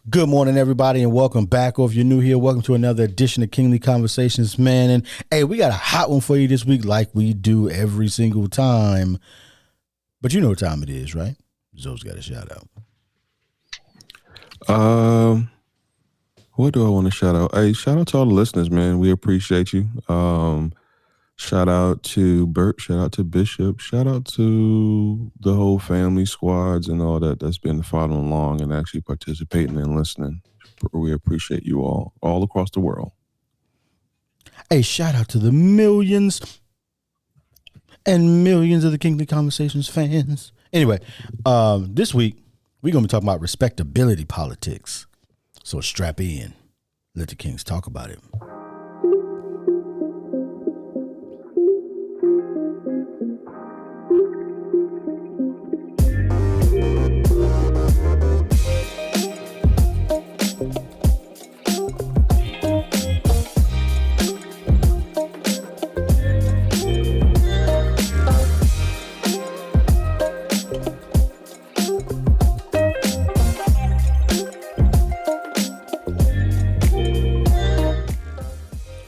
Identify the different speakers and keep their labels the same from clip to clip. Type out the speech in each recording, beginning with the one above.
Speaker 1: Good morning, everybody, and welcome back. Or if you're new here, welcome to another edition of Kingly Conversations, man. And hey, we got a hot one for you this week, like we do every single time. But you know what time it is, right? Zoe's got a shout
Speaker 2: out. What do I want to shout out? Hey, shout out to all the listeners, man. We appreciate you. Shout out to Bert. Shout out to Bishop. Shout out to the whole family, squads, and all that's been following along and actually participating and listening. We appreciate you all across the world.
Speaker 1: Hey, shout out to the millions and millions of the Kingly Conversations fans. Anyway, this week we're gonna be talking about respectability politics. So strap in. Let the Kings talk about it.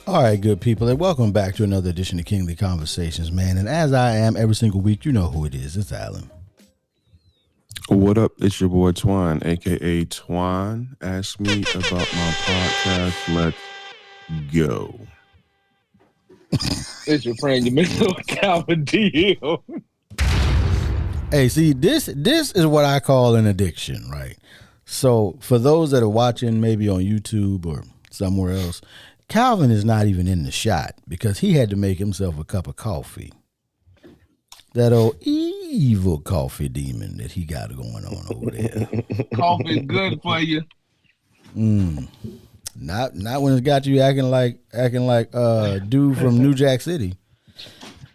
Speaker 1: All right, good people, and welcome back to another edition of Kingly Conversations, man. And as I am every single week, you know who it is. It's Alan.
Speaker 2: What up? It's your boy Twine, a.k.a. Twine. Ask me about my podcast. Let's go.
Speaker 3: It's your friend, you make no Calvin deal.
Speaker 1: Hey, see, this is what I call an addiction, right? So for those that are watching maybe on YouTube or somewhere else, Calvin is not even in the shot because he had to make himself a cup of coffee. That old evil coffee demon that he got going on over there.
Speaker 3: Coffee is good for you.
Speaker 1: Not when it's got you acting like dude from New Jack City.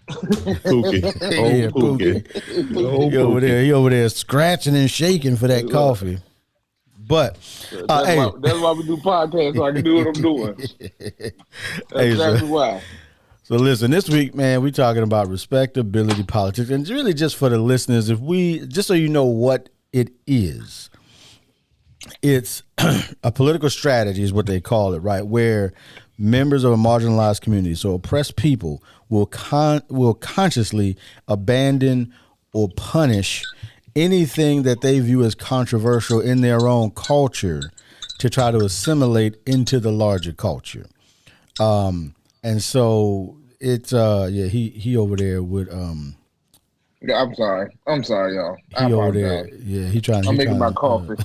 Speaker 2: Pookie.
Speaker 1: Yeah, Pookie. He over there scratching and shaking for that coffee. But
Speaker 3: that's why we do podcasts, so I can do what I'm doing. That's exactly why.
Speaker 1: So listen, this week, man, we're talking about respectability politics, and really just for the listeners, just so you know what it is, it's a political strategy is what they call it, right? Where members of a marginalized community, so oppressed people, will consciously abandon or punish anything that they view as controversial in their own culture to try to assimilate into the larger culture. And so it's he over there would
Speaker 3: Yeah, I'm sorry, y'all.
Speaker 1: He over there, I'm
Speaker 3: making my coffee.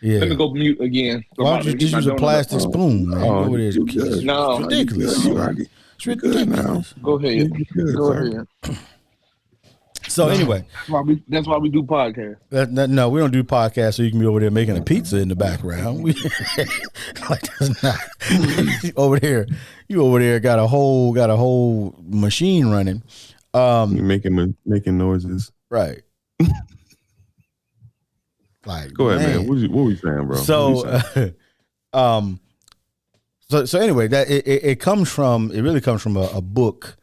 Speaker 1: Yeah.
Speaker 3: Let me go mute again.
Speaker 1: Why don't you just use a plastic spoon, man? Over there.
Speaker 3: No,
Speaker 1: it's ridiculous. It's ridiculous.
Speaker 3: Go ahead. Go ahead.
Speaker 1: So anyway,
Speaker 3: that's why we do podcasts.
Speaker 1: No, we don't do podcasts. So you can be over there making a pizza in the background. Like that's not You over there got a whole machine running.
Speaker 2: You're making noises,
Speaker 1: right? Like,
Speaker 2: go ahead, man. What we saying, bro?
Speaker 1: So anyway, that it really comes from a book.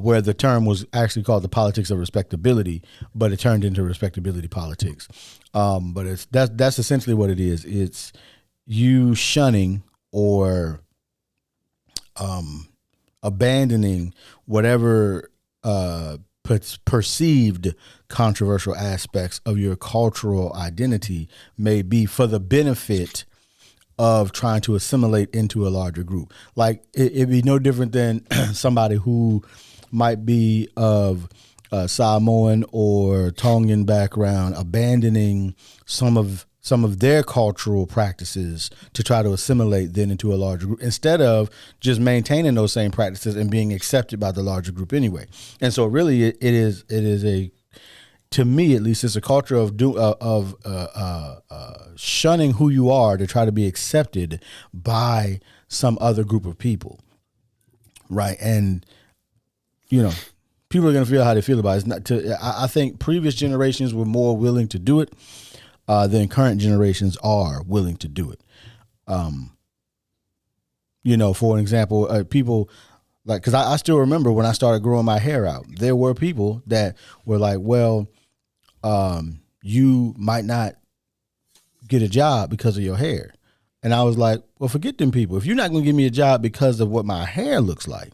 Speaker 1: Where the term was actually called The Politics of Respectability, but it turned into respectability politics. But that's essentially what it is. It's you shunning or abandoning whatever perceived controversial aspects of your cultural identity may be for the benefit of trying to assimilate into a larger group. Like it'd be no different than somebody who might be of Samoan or Tongan background abandoning some of their cultural practices to try to assimilate then into a larger group instead of just maintaining those same practices and being accepted by the larger group anyway. And so really it is a, to me at least, it's a culture of shunning who you are to try to be accepted by some other group of people, right? And people are going to feel how they feel about it. I think previous generations were more willing to do it than current generations are willing to do it. For an example, people like, because I still remember when I started growing my hair out, there were people that were like, well, you might not get a job because of your hair. And I was like, well, forget them people. If you're not going to give me a job because of what my hair looks like,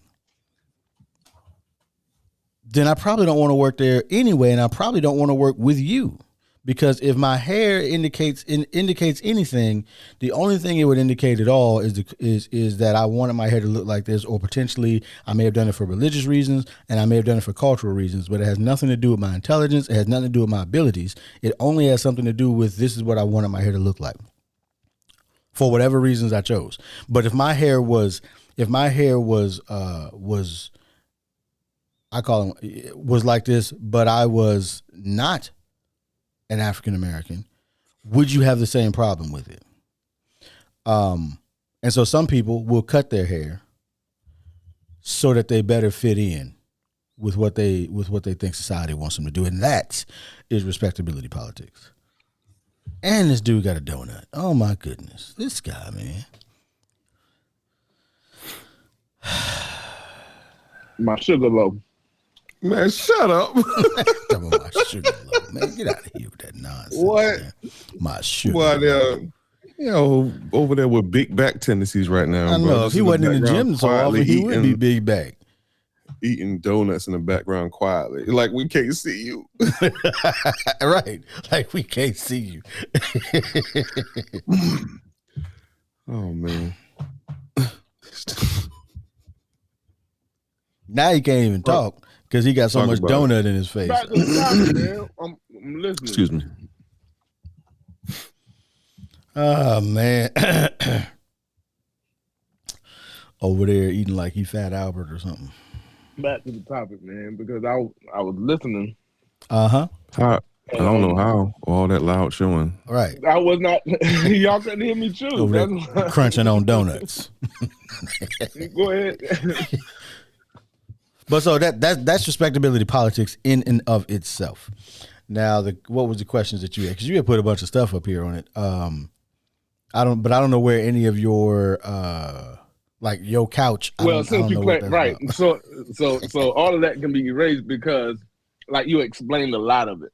Speaker 1: then I probably don't want to work there anyway, and I probably don't want to work with you. Because if my hair indicates anything, the only thing it would indicate at all is that I wanted my hair to look like this, or potentially I may have done it for religious reasons and I may have done it for cultural reasons, but it has nothing to do with my intelligence. It has nothing to do with my abilities. It only has something to do with this is what I wanted my hair to look like for whatever reasons I chose. But if my hair was like this, but I was not an African American, would you have the same problem with it? And so some people will cut their hair so that they better fit in with what they think society wants them to do, and that is respectability politics. And this dude got a donut. Oh my goodness, this guy, man.
Speaker 3: My sugar low.
Speaker 2: Man, shut up.
Speaker 1: My sugar low, man. Get out of here with that nonsense.
Speaker 2: What?
Speaker 1: Man. My sugar
Speaker 2: low. Over there with big back tendencies right now.
Speaker 1: I know.
Speaker 2: Bro.
Speaker 1: If he wasn't in the gym so often, he would be big back.
Speaker 2: Eating donuts in the background quietly. Like, we can't see you.
Speaker 1: Right. Like, we can't see you.
Speaker 2: Oh, man.
Speaker 1: Now he can't even talk because he got so much donut in his face.
Speaker 3: Back to the topic, man. I'm listening.
Speaker 2: Excuse me.
Speaker 1: Oh, man. Over there eating like he Fat Albert or something.
Speaker 3: Back to the topic, man, because I was listening.
Speaker 1: Uh-huh.
Speaker 2: I don't know how. All that loud showing.
Speaker 1: Right.
Speaker 3: I was not. Y'all couldn't hear me chew.
Speaker 1: Over there crunching on donuts.
Speaker 3: Go ahead.
Speaker 1: But so that's respectability politics in and of itself. Now, what was the questions that you had? Because you had put a bunch of stuff up here on it. I don't know where any of your like your couch.
Speaker 3: Well, since you play right, so all of that can be erased because, like, you explained a lot of it.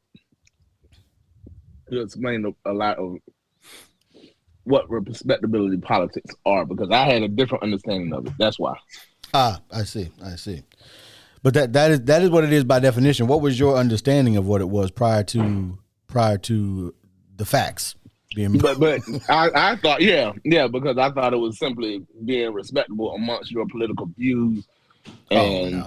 Speaker 3: You explained a lot of what respectability politics are because I had a different understanding of it. That's why.
Speaker 1: I see. But that is what it is by definition. What was your understanding of what it was prior to the facts being?
Speaker 3: But I thought because I thought it was simply being respectable amongst your political views, and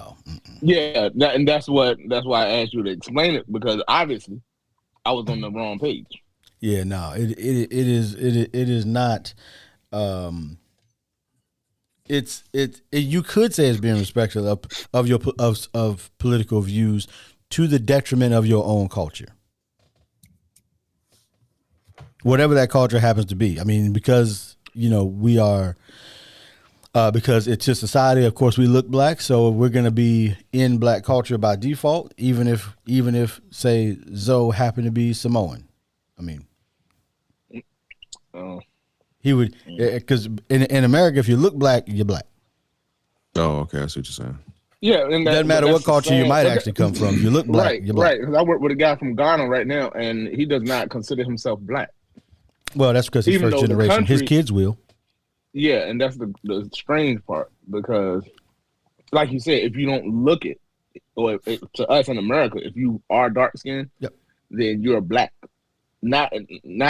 Speaker 3: and that's why I asked you to explain it because obviously I was on the wrong page.
Speaker 1: Yeah, no, it is not. You could say it's being respectful of your political views to the detriment of your own culture, whatever that culture happens to be. I mean, because we are because it's a society. Of course, we look black, so we're going to be in black culture by default, even if say Zoe happened to be Samoan. I mean. He would, because in America, if you look black, you're black.
Speaker 2: Oh, okay. I see what you're saying.
Speaker 3: Yeah, and
Speaker 1: doesn't matter what culture you might actually come from. If you look black, you're black.
Speaker 3: Right, because I work with a guy from Ghana right now, and he does not consider himself black.
Speaker 1: Well, that's because he's first generation. His kids will.
Speaker 3: Yeah, and that's the strange part because, like you said, if you don't look it, or to us in America, if you are dark skinned, then you're black. Not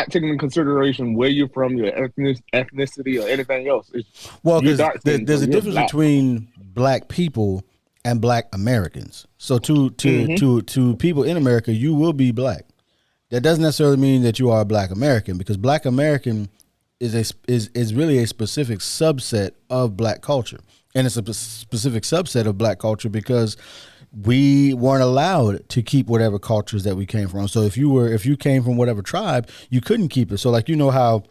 Speaker 3: taking into consideration where you're from, your ethnicity, or anything else.
Speaker 1: Well, because there's a difference between black people and black Americans. So to people in America, you will be black. That doesn't necessarily mean that you are a black American, because black American is really a specific subset of black culture, and it's a specific subset of black culture because we weren't allowed to keep whatever cultures that we came from. So if you came from whatever tribe, you couldn't keep it. So like, how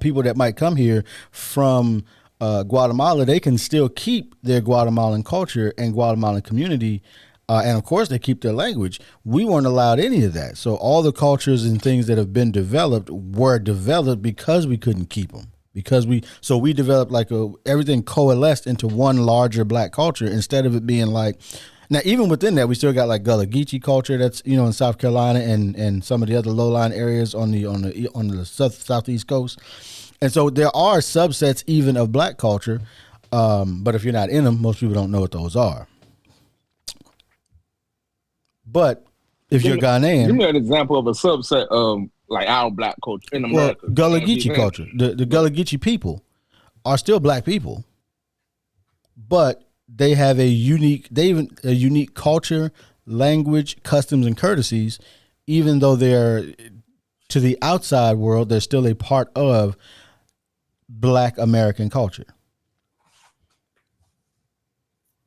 Speaker 1: people that might come here from Guatemala, they can still keep their Guatemalan culture and Guatemalan community. And of course they keep their language. We weren't allowed any of that. So all the cultures and things that have been developed were developed because we couldn't keep them. Because we developed everything coalesced into one larger black culture instead of it being like Now, even within that, we still got like Gullah Geechee culture that's in South Carolina and some of the other low-lying areas on the southeast coast, and so there are subsets even of black culture, but if you're not in them, most people don't know what those are. But if you're Ghanaian,
Speaker 3: give me an example of a subset of like our black culture in America.
Speaker 1: Well, Gullah Geechee culture, the Gullah Geechee people are still black people, but they have a unique culture, language, customs, and courtesies. Even though they're to the outside world, they're still a part of Black American culture.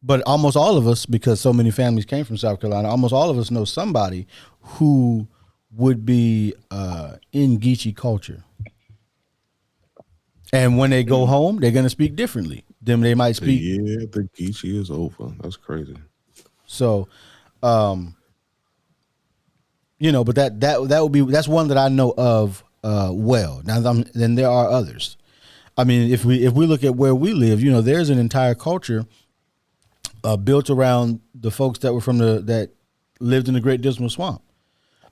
Speaker 1: But almost all of us, because so many families came from South Carolina, almost all of us know somebody who would be in Geechee culture. And when they go home, they're going to speak differently. Then they might speak.
Speaker 2: Yeah, the Geechee is over. That's crazy.
Speaker 1: So, but that would be, that's one that I know of well. Now, then there are others. I mean, if we look at where we live, there's an entire culture built around the folks that were that lived in the Great Dismal Swamp,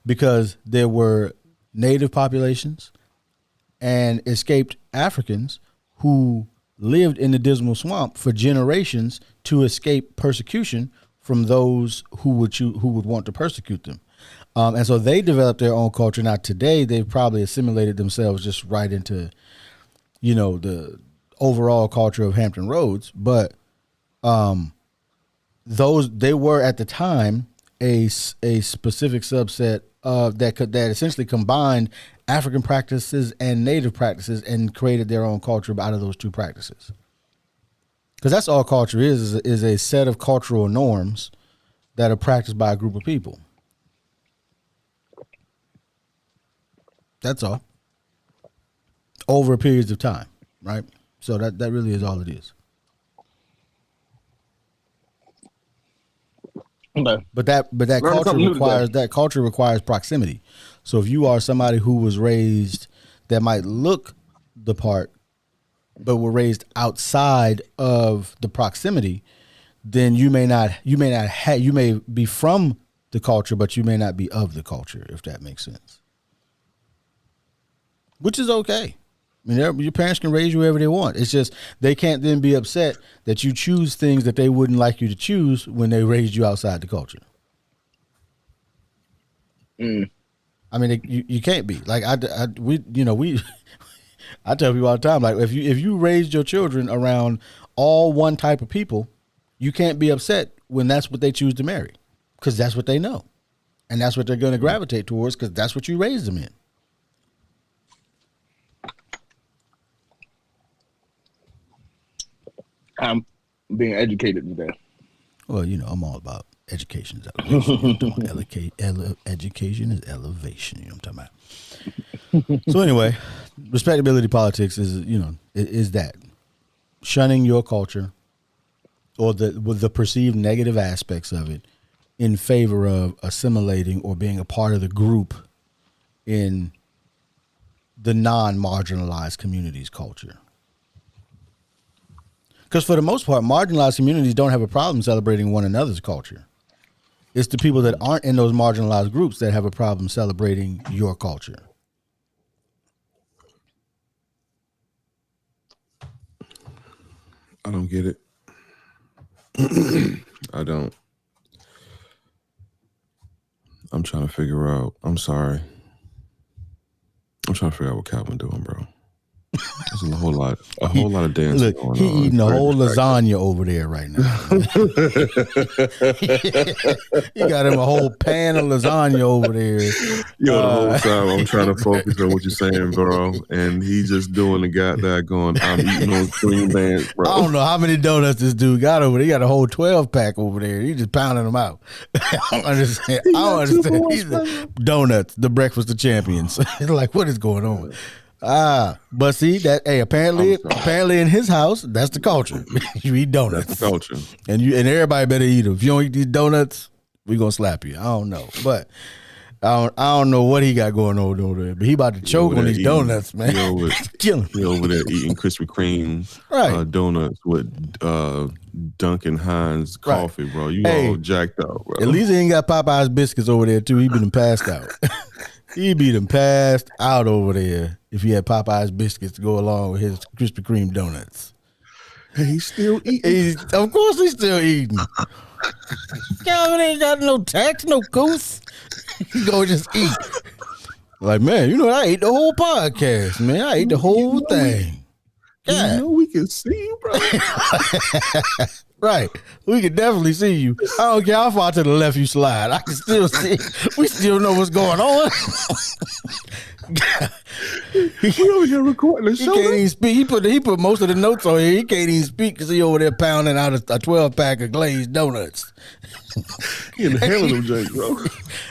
Speaker 1: because there were native populations and escaped Africans who lived in the Dismal Swamp for generations to escape persecution from those who would want to persecute them. And so they developed their own culture. Now today they've probably assimilated themselves just right into, the overall culture of Hampton Roads. But they were at the time a specific subset of that essentially combined African practices and native practices and created their own culture out of those two practices. Because that's all culture is a set of cultural norms that are practiced by a group of people. That's all. Over periods of time, right? So that really is all it is.
Speaker 3: Okay.
Speaker 1: But that culture requires proximity. So if you are somebody who was raised that might look the part, but were raised outside of the proximity, then you may be from the culture, but you may not be of the culture, if that makes sense. Which is okay. I mean, your parents can raise you wherever they want. It's just they can't then be upset that you choose things that they wouldn't like you to choose when they raised you outside the culture. I mean, you can't be like I tell people all the time, like if you raised your children around all one type of people, you can't be upset when that's what they choose to marry, because that's what they know, and that's what they're going to gravitate towards, because that's what you raised them in.
Speaker 3: I'm being educated today.
Speaker 1: Well, I'm all about education is elevation. Education is elevation. You know what I'm talking about? So anyway, respectability politics is that shunning your culture or the perceived negative aspects of it in favor of assimilating or being a part of the group in the non-marginalized community's culture. Because for the most part, marginalized communities don't have a problem celebrating one another's culture. It's the people that aren't in those marginalized groups that have a problem celebrating your culture.
Speaker 2: I don't get it. I don't. I'm trying to figure out. I'm sorry. I'm trying to figure out what Calvin doing, bro. There's a whole lot of dancing.
Speaker 1: Look,
Speaker 2: going
Speaker 1: he
Speaker 2: on.
Speaker 1: eating a whole lasagna over there right now. He got him a whole pan of lasagna over there.
Speaker 2: Yo, the whole time I'm trying to focus on what you're saying, bro, and he just doing the goddamn going. I'm eating those green bands, bro.
Speaker 1: I don't know how many donuts this dude got over there. He got a whole 12 pack over there. He just pounding them out. I don't understand. He's donuts, the breakfast of champions. Like, what is going on? But see that? Hey, apparently in his house, that's the culture. You eat donuts.
Speaker 2: That's the culture,
Speaker 1: and everybody better eat them. If you don't eat these donuts, we gonna slap you. I don't know, but I don't know what he got going on over there, but he about to choke on these donuts, man.
Speaker 2: He over there eating Krispy Kreme donuts with Duncan Hines coffee, bro. You all jacked out, bro.
Speaker 1: At least he ain't got Popeye's biscuits over there too. He been passed out. He be done passed out over there if he had Popeye's biscuits to go along with his Krispy Kreme donuts.
Speaker 2: And he's still eating.
Speaker 1: Of course he's still eating. Calvin ain't got no tax, no goose. He go just eat. Like, man, you know, I ate the whole podcast, man. I ate the whole thing.
Speaker 2: God. You know we can see you, bro.
Speaker 1: Right. We can definitely see you. I don't care how far to the left you slide. I can still see. We still know what's going on.
Speaker 2: He over here recording the show.
Speaker 1: He can't even speak. He put most of the notes on here. He can't even speak because he over there pounding out a 12-pack of glazed donuts.
Speaker 2: He inhaling them drinks, bro.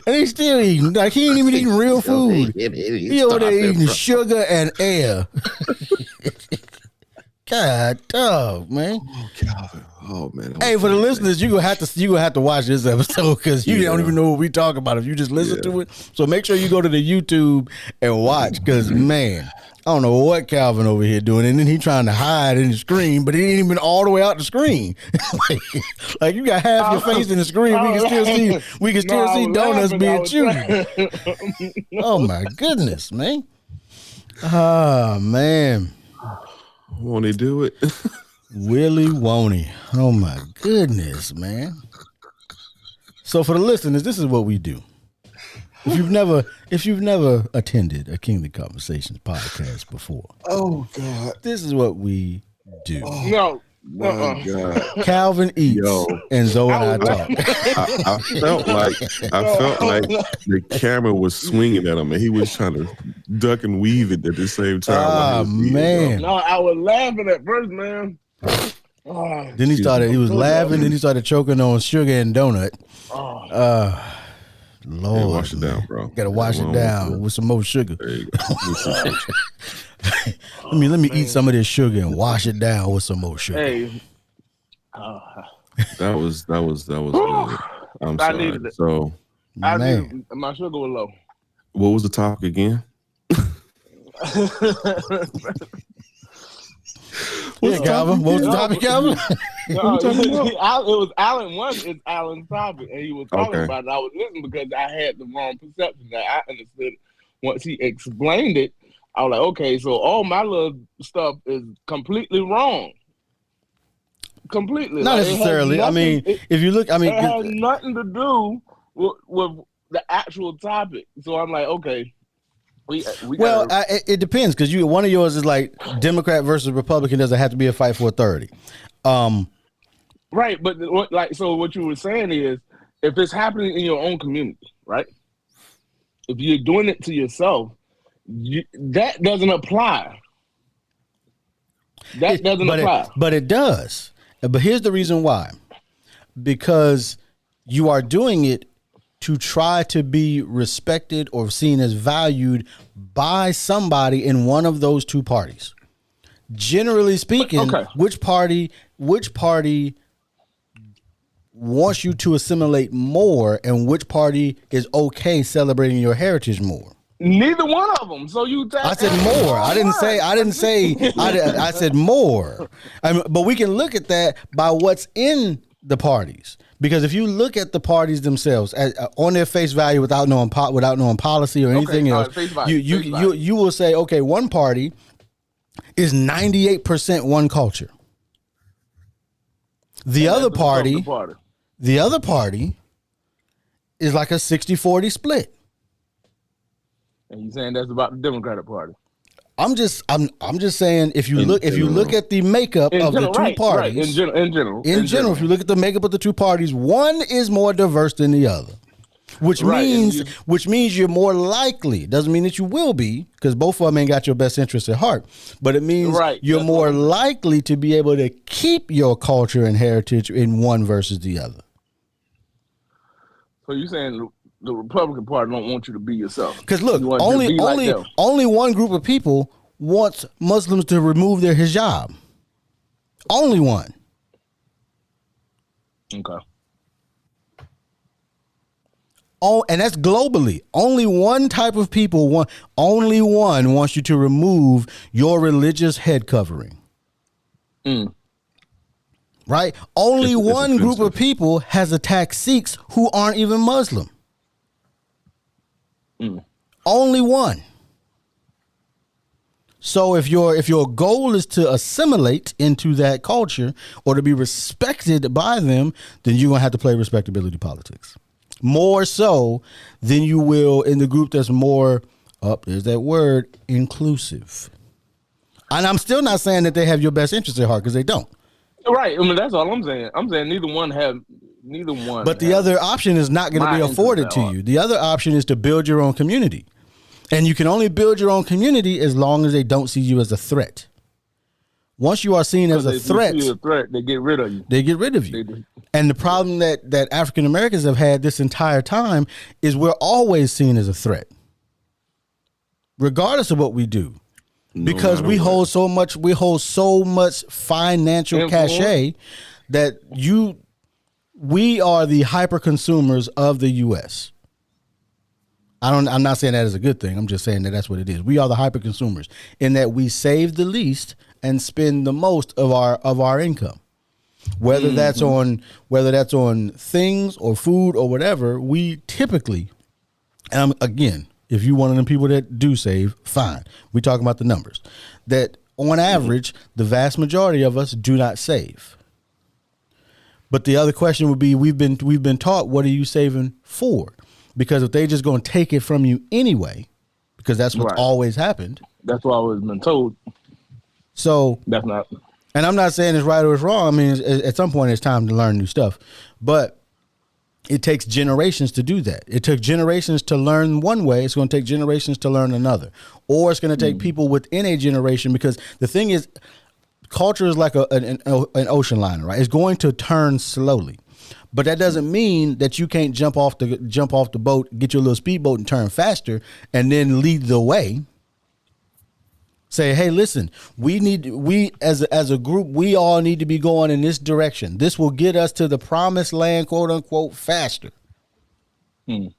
Speaker 1: And he's still eating. Like, he ain't even eating real food. He over there eating sugar and air. God, dog, man.
Speaker 2: Oh, Calvin. Oh, man.
Speaker 1: Hey, for the listeners, you gonna have to watch this episode because you don't even know what we talk about if you just listen to it. So make sure you go to the YouTube and watch because, man, I don't know what Calvin over here doing, and then he trying to hide in the screen, but he ain't even all the way out the screen. like you got half your face in the screen. We can still see donuts being chewed. Oh my goodness, man. Oh man.
Speaker 2: Won't he do it?
Speaker 1: Willie won't he? Oh my goodness, man. So for the listeners, this is what we do. If you've never attended a Kingly Conversations podcast before,
Speaker 2: oh God,
Speaker 1: this is what we do.
Speaker 3: No.
Speaker 2: God.
Speaker 1: Calvin eats and Zoe and I talk.
Speaker 2: I felt like the camera was swinging at him and he was trying to duck and weave it at the same time.
Speaker 1: Oh man!
Speaker 3: No, I was laughing at first, man.
Speaker 1: Then he was laughing, then he started choking on sugar and donut. Lord,
Speaker 2: wash it down, bro.
Speaker 1: Gotta wash it down with some more sugar.
Speaker 2: There you go.
Speaker 1: Let me eat some of this sugar and wash it down with some more sugar.
Speaker 3: Hey,
Speaker 2: that was good. I'm sorry. So
Speaker 3: my sugar was low.
Speaker 2: What was the topic again?
Speaker 1: Calvin? What was the topic, Calvin?
Speaker 3: No, it was Alan. It's Alan's topic, and he was talking about it. I was listening because I had the wrong perception. That I understood once he explained it. I was like, okay, so all my little stuff is completely wrong. Completely.
Speaker 1: Not necessarily. I mean, if you look, it
Speaker 3: has nothing to do with the actual topic. So I'm like, okay.
Speaker 1: It depends because one of yours is like Democrat versus Republican. Doesn't have to be a fight for authority.
Speaker 3: Right, but so what you were saying is, if it's happening in your own community, right? If you're doing it to yourself, that doesn't apply. That doesn't apply.
Speaker 1: But it does. But here's the reason why: because you are doing it to try to be respected or seen as valued by somebody in one of those two parties. Generally speaking, which party wants you to assimilate more and which party is okay celebrating your heritage more?
Speaker 3: Neither one of them. So
Speaker 1: I said more. I didn't say. I said more. But we can look at that by what's in the parties. Because if you look at the parties themselves on their face value without knowing policy or anything else, you will say, okay, one party is 98% one culture. The other party is like a 60-40 split.
Speaker 3: And you saying that's about the Democratic Party?
Speaker 1: I'm just saying if you look at the makeup of the two parties
Speaker 3: in general,
Speaker 1: if you look at the makeup of the two parties, one is more diverse than the other, which means you're more likely. Doesn't mean that you will be, because both of them ain't got your best interests at heart, but it means you're more likely to be able to keep your culture and heritage in one versus the other.
Speaker 3: So you're saying the Republican Party don't want you to be yourself?
Speaker 1: Because look, only one group of people wants Muslims to remove their hijab. Only one.
Speaker 3: Okay.
Speaker 1: Oh, and that's globally. Only one type of people, only one wants you to remove your religious head covering. Right? Only one group of people has attacked Sikhs who aren't even Muslim. Only one. So if your goal is to assimilate into that culture or to be respected by them, then you're gonna have to play respectability politics. More so than you will in the group that's more, there's that word, inclusive. And I'm still not saying that they have your best interest at heart, because they don't.
Speaker 3: Right. I mean, that's all I'm saying. I'm saying neither one.
Speaker 1: But the other option is not going to be afforded to you. The other option is to build your own community. And you can only build your own community as long as they don't see you as a threat. Once you are seen as a threat,
Speaker 3: they get rid of you.
Speaker 1: They get rid of you. And the problem that African Americans have had this entire time is we're always seen as a threat, regardless of what we do, because we hold so much financial cachet that we are the hyper consumers of the U.S. I'm not saying that is a good thing. I'm just saying that that's what it is. We are the hyper consumers in that we save the least and spend the most of our income. Whether that's on things or food or whatever, we typically, and again, if you're one of them people that do save, fine. We talking about the numbers. That on average, the vast majority of us do not save. But the other question would be, we've been taught, what are you saving for? Because if they just going to take it from you anyway, because that's what's always happened.
Speaker 3: That's what I was been told.
Speaker 1: So
Speaker 3: that's not.
Speaker 1: And I'm not saying it's right or it's wrong. I mean, at some point it's time to learn new stuff, but it takes generations to do that. It took generations to learn one way. It's going to take generations to learn another, or it's going to take people within a generation, because the thing is, culture is like an ocean liner, right? It's going to turn slowly. But that doesn't mean that you can't jump off the boat, get your little speedboat and turn faster and then lead the way. Say, hey, listen, we as a group, we all need to be going in this direction. This will get us to the promised land, quote unquote, faster. And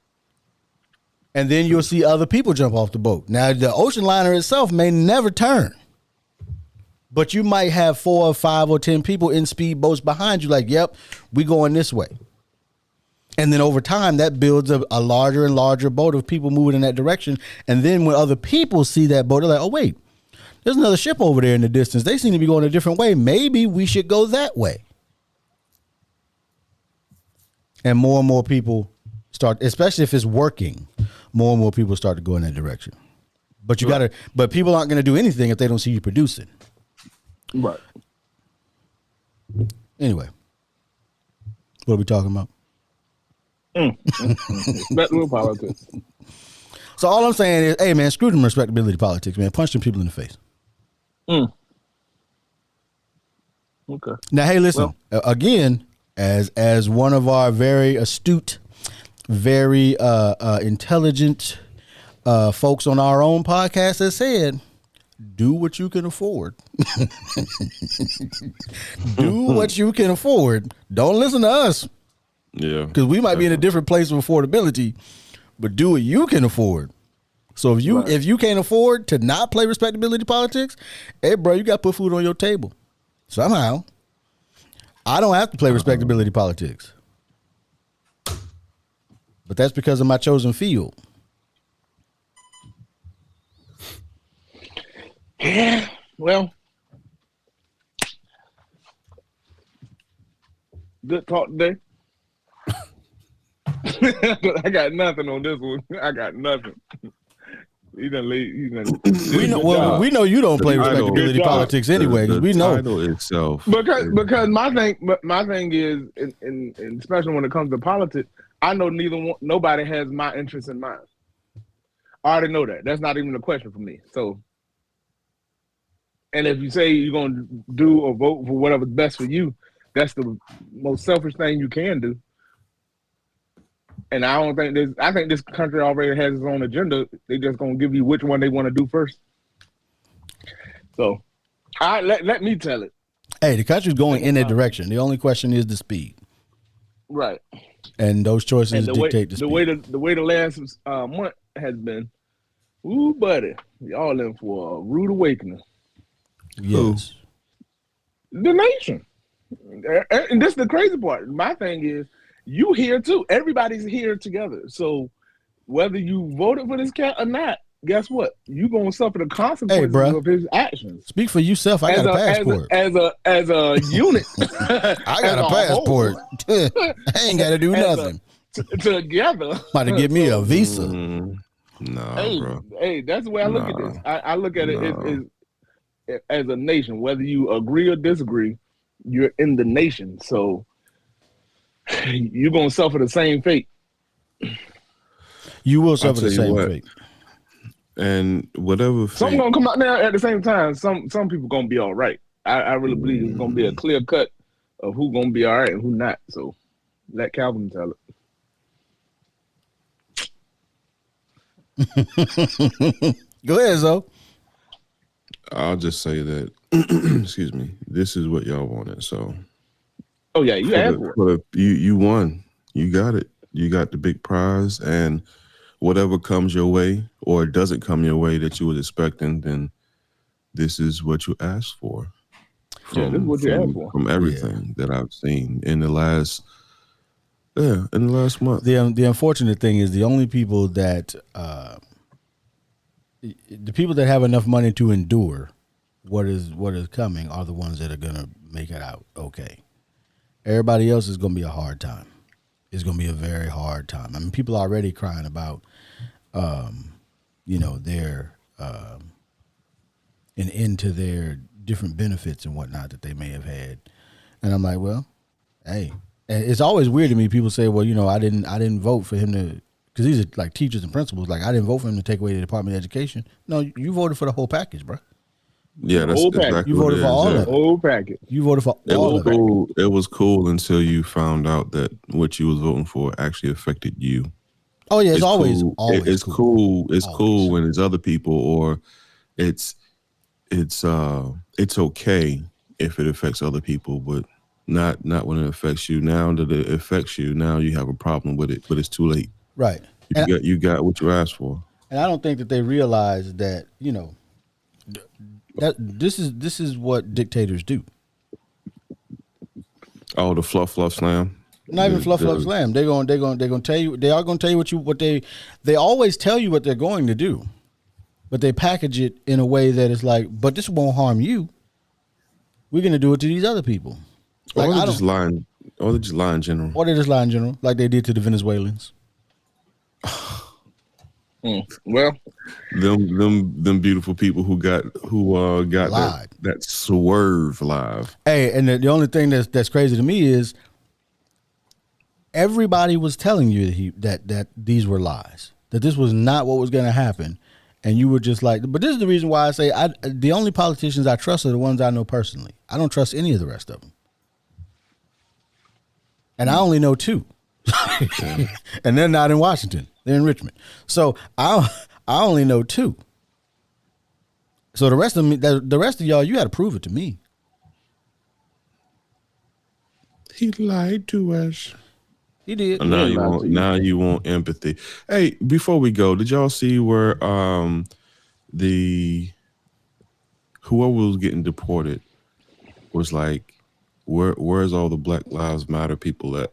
Speaker 1: then you'll see other people jump off the boat. Now, the ocean liner itself may never turn, but you might have 4 or 5 or 10 people in speedboats behind you like, yep, we going this way. And then over time, that builds a larger and larger boat of people moving in that direction. And then when other people see that boat, they're like, oh, wait, there's another ship over there in the distance. They seem to be going a different way. Maybe we should go that way. And more people start, especially if it's working, more and more people start to go in that direction. But but people aren't going to do anything if they don't see you producing.
Speaker 3: Right.
Speaker 1: Anyway, what are we talking about?
Speaker 3: Respectability politics.
Speaker 1: So all I'm saying is, hey man, screw them respectability politics, man. Punch them people in the face.
Speaker 3: Okay.
Speaker 1: Now, hey, listen. Again, as one of our very astute, very intelligent folks on our own podcast has said, do what you can afford. Do what you can afford. Don't listen to us.
Speaker 2: Yeah.
Speaker 1: Because we might be in a different place of affordability, but do what you can afford. So if you can't afford to not play respectability politics, hey, bro, you got to put food on your table. Somehow. I don't have to play respectability politics. But that's because of my chosen field.
Speaker 3: Yeah, well, good talk today. I got nothing on this one. I got nothing. We
Speaker 1: know you don't play respectability politics anyway. Because we know
Speaker 2: itself.
Speaker 3: Because my thing is, and especially when it comes to politics, I know nobody has my interest in mind. I already know that. That's not even a question for me. So. And if you say you're going to do or vote for whatever's best for you, that's the most selfish thing you can do. And I think this country already has its own agenda. They just going to give you which one they want to do first. So, let me tell it.
Speaker 1: Hey, the country's going in that direction. The only question is the speed.
Speaker 3: Right.
Speaker 1: And those choices dictate the speed.
Speaker 3: The way the last month has been, ooh, buddy, y'all in for a rude awakening.
Speaker 1: Yes.
Speaker 3: The nation. And this is the crazy part. My thing is, you here too. Everybody's here together. So whether you voted for this cat or not, guess what? You're gonna suffer the consequences of his actions.
Speaker 1: Speak for yourself. I got a passport.
Speaker 3: As a unit.
Speaker 1: I got a passport. I ain't gotta do nothing.
Speaker 3: Together.
Speaker 1: About to give me a visa.
Speaker 2: Bro.
Speaker 3: Hey, that's the way I look at this. I look at it as a nation. Whether you agree or disagree, you're in the nation. So you're gonna suffer the same fate.
Speaker 1: You will suffer the same fate.
Speaker 2: And whatever fate,
Speaker 3: something gonna come out now at the same time. Some people gonna be all right. I really believe it's gonna be a clear cut of who gonna be all right and who not. So let Calvin tell
Speaker 1: it. Go ahead, Zo.
Speaker 2: I'll just say that excuse me, this is what y'all wanted. So
Speaker 3: yeah, you asked for it.
Speaker 2: You won. You got it. You got the big prize, and whatever comes your way or doesn't come your way that you was expecting, then this is what you asked for.
Speaker 3: This is what you asked for.
Speaker 2: From everything that I've seen in the last month.
Speaker 1: The unfortunate thing is the only people that the people that have enough money to endure what is coming are the ones that are gonna make it out okay. Everybody else is gonna be a hard time. It's gonna be a very hard time. I mean, people are already crying about their an end to their different benefits and whatnot that they may have had. And I'm like, well, hey, and it's always weird to me. People say, well, I didn't vote for him to, because these are like teachers and principals. Like, I didn't vote for him to take away the Department of Education. No, you voted for the whole package, bro.
Speaker 2: Yeah, that's exactly
Speaker 1: you voted for all of it.
Speaker 3: Whole package.
Speaker 1: You voted for all of it.
Speaker 2: It was cool until you found out that what you was voting for actually affected you.
Speaker 1: Oh yeah, it's always
Speaker 2: cool. It's cool when it's other people, or it's okay if it affects other people, but not when it affects you. Now that it affects you, now you have a problem with it, but it's too late.
Speaker 1: Right.
Speaker 2: You got what you asked for.
Speaker 1: And I don't think that they realize that, that this is what dictators do.
Speaker 2: Oh, the fluff slam.
Speaker 1: Not even fluff slam. They're going to tell you. They are going to tell you what they always tell you what they're going to do, but they package it in a way that is like, but this won't harm you. We're going to do it to these other people.
Speaker 2: Like, or they just lie in general.
Speaker 1: Or they just lie in general, like they did to the Venezuelans.
Speaker 3: Well,
Speaker 2: them beautiful people who got that swerve live.
Speaker 1: Hey, and the only thing that's crazy to me is everybody was telling you that these were lies, that this was not what was going to happen, and you were just like. But this is the reason why I say the only politicians I trust are the ones I know personally. I don't trust any of the rest of them, and I only know two, and they're not in Washington. They're in Richmond. So I only know two. So the rest of y'all, you got to prove it to me.
Speaker 2: He lied to us.
Speaker 1: He did.
Speaker 2: Now you want empathy. Hey, before we go, did y'all see where whoever was getting deported was like, where's all the Black Lives Matter people at?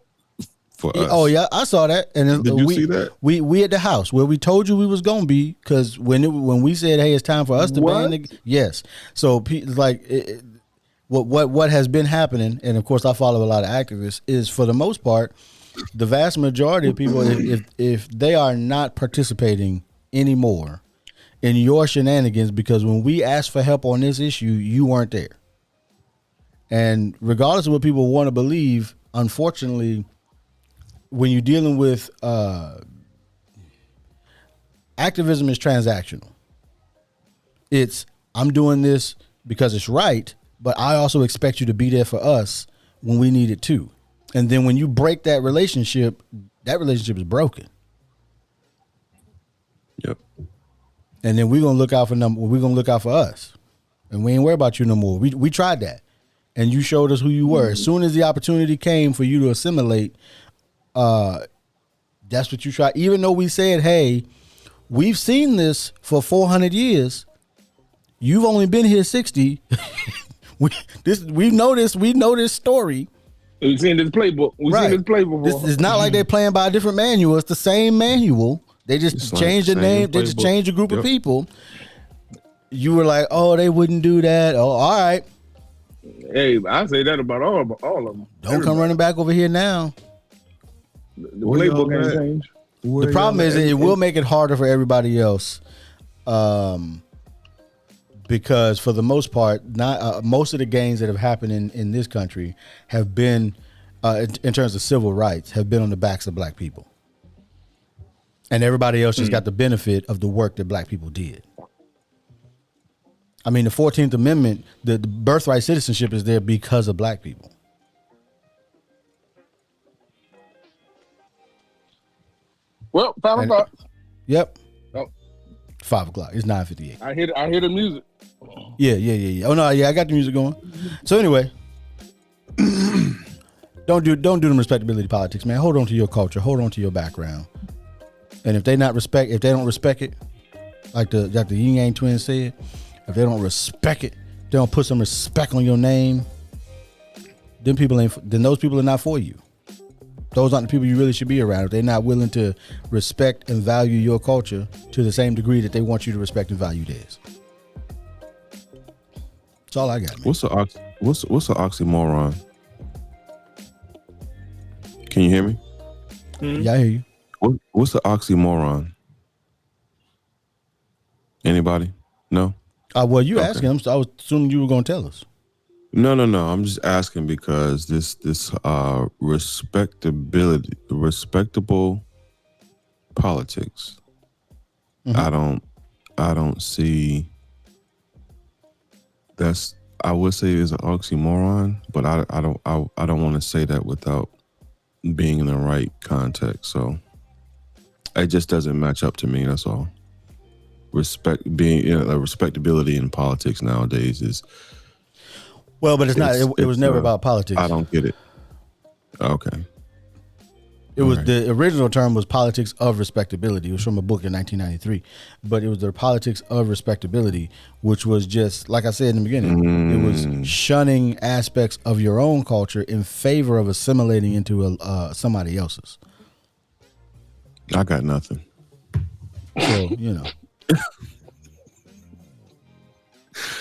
Speaker 2: For us.
Speaker 1: Oh yeah, I saw that. And
Speaker 2: did you see that? We at
Speaker 1: the house where we told you we was gonna be, because when we said, hey, it's time for us to ban. Yes. So like what has been happening, and of course I follow a lot of activists, is for the most part, the vast majority of people, if they are not participating anymore in your shenanigans, because when we asked for help on this issue, you weren't there. And regardless of what people want to believe, unfortunately, when you're dealing with activism is transactional. It's, I'm doing this because it's right, but I also expect you to be there for us when we need it too. And then when you break that relationship is broken.
Speaker 2: Yep.
Speaker 1: And then we're gonna look out for us, and we ain't worry about you no more. We tried that, and you showed us who you were. As soon as the opportunity came for you to assimilate, That's what you try. Even though we said, hey, we've seen this for 400 years. You've only been here 60. We know this story.
Speaker 3: We've seen this playbook. We've seen this playbook before.
Speaker 1: It's not like they're playing by a different manual. It's the same manual. They just changed the name. They just changed a group of people. You were like, oh, they wouldn't do that. Oh, all right.
Speaker 3: Hey, I say that about all of them.
Speaker 1: Don't come running back over here now.
Speaker 3: The playbook ain't changed.
Speaker 1: The problem is it will make it harder for everybody else. Because for the most part, not most of the gains that have happened in this country have been, in terms of civil rights, have been on the backs of black people. And everybody else just got the benefit of the work that black people did. I mean, the 14th Amendment, the birthright citizenship is there because of black people.
Speaker 3: Well, 5 o'clock.
Speaker 1: Yep.
Speaker 3: Oh.
Speaker 1: 5 o'clock. It's 9:58.
Speaker 3: I hear the music.
Speaker 1: Yeah. Oh no, yeah, I got the music going. So anyway, don't do them respectability politics, man. Hold on to your culture. Hold on to your background. And if they don't respect it, like the Yin Yang twins said, if they don't respect it, they don't put some respect on your name, then those people are not for you. Those aren't the people you really should be around. If they're not willing to respect and value your culture to the same degree that they want you to respect and value theirs. That's all I got, man.
Speaker 2: What's the oxymoron? Can you hear me?
Speaker 3: Mm-hmm.
Speaker 1: Yeah, I hear you.
Speaker 2: What's the oxymoron? Anybody? No?
Speaker 1: Well, you asking them, so I was assuming you were going to tell us.
Speaker 2: No. I'm just asking because this respectable politics.
Speaker 1: Mm-hmm.
Speaker 2: I don't see. I would say it's an oxymoron, but I don't want to say that without being in the right context. So it just doesn't match up to me. That's all. Respectability in politics nowadays is.
Speaker 1: Well, but it's not. It was never about politics.
Speaker 2: I don't get it. Okay.
Speaker 1: It was the original term was politics of respectability. It was from a book in 1993, but it was the politics of respectability, which was just like I said in the beginning. It was shunning aspects of your own culture in favor of assimilating into somebody else's.
Speaker 2: I got nothing.
Speaker 1: So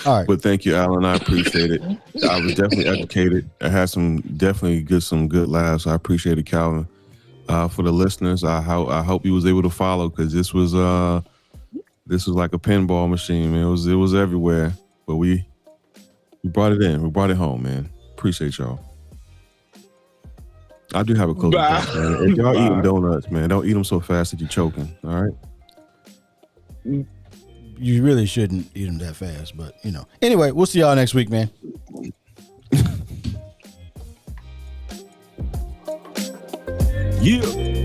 Speaker 1: All right.
Speaker 2: But thank you, Alan. I appreciate it. I was definitely educated. I had some good laughs. I appreciate it, Calvin. For the listeners, I hope you was able to follow because this was like a pinball machine, man. It was everywhere. But we brought it in. We brought it home, man. Appreciate y'all. I do have a closing thought, man. If y'all eating donuts, man, don't eat them so fast that you're choking. All right.
Speaker 1: You really shouldn't eat them that fast, but Anyway, we'll see y'all next week, man.
Speaker 2: Yeah.